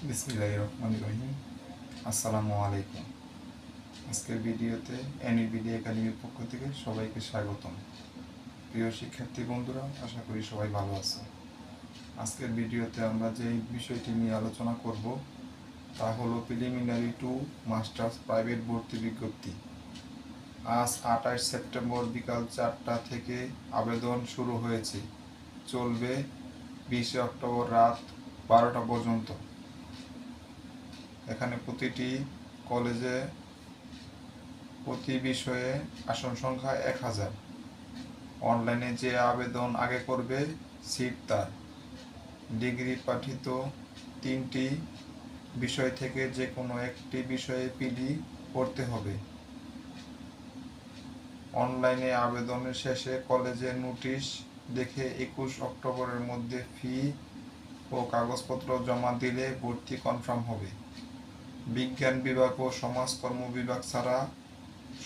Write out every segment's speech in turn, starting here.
বিসমিল্লাহির রহমানির রহিম। আসসালামু আলাইকুম। আজকের ভিডিওতে NEBD একাডেমির পক্ষ থেকে সবাইকে স্বাগতম। প্রিয় শিক্ষার্থী বন্ধুরা, আশা করি সবাই ভালো আছে। আজকের ভিডিওতে আমরা যে বিষয়টি নিয়ে আলোচনা করব তা হলো প্রিলিমিনারি টু মাস্টার্স প্রাইভেট ভর্তি বিজ্ঞপ্তি। আজ 28 সেপ্টেম্বর বিকাল 4টা থেকে আবেদন শুরু হয়েছে, চলবে 20 অক্টোবর রাত 12টা পর্যন্ত। এখানে প্রতিটি কলেজে প্রতি বিষয়ে আসন সংখ্যা 1000। অনলাইনে যে আবেদন আগে করবে সিট তার। ডিগ্রি পাঠিত 3টি বিষয় থেকে যে কোনো একটি বিষয়ে পিডি পড়তে হবে। অনলাইনে আবেদনের শেষে কলেজের নোটিশ দেখে 21 অক্টোবরের মধ্যে ফি ও কাগজপত্র জমা দিলে ভর্তি কনফার্ম হবে। বিজ্ঞান বিভাগ ও সমাজকর্ম বিভাগ ছাড়া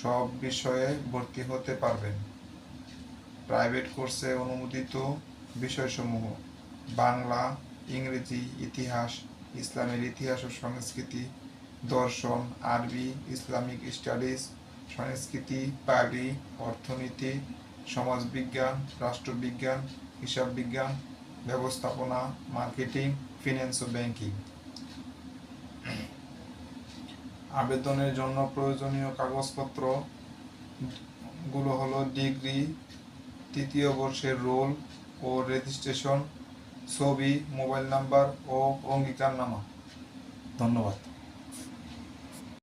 সব বিষয়ে ভর্তি হতে পারবেন। প্রাইভেট কোর্সে অনুমোদিত বিষয়সমূহ: বাংলা, ইংরেজি, ইতিহাস, ইসলামের ইতিহাস ও সংস্কৃতি, দর্শন, আরবি, ইসলামিক স্টাডিজ, সংস্কৃতি, পালি, অর্থনীতি, সমাজবিজ্ঞান, রাষ্ট্রবিজ্ঞান, হিসাব বিজ্ঞান, ব্যবস্থাপনা, মার্কেটিং, ফিন্যান্স ও ব্যাংকিং। আবেদনের জন্য প্রয়োজনীয় কাগজপত্র গুলো হলো ডিগ্রি, 3য় বর্ষের রোল ও রেজিস্ট্রেশন, ছবি, মোবাইল নাম্বার ও অঙ্গীকারনামা। ধন্যবাদ।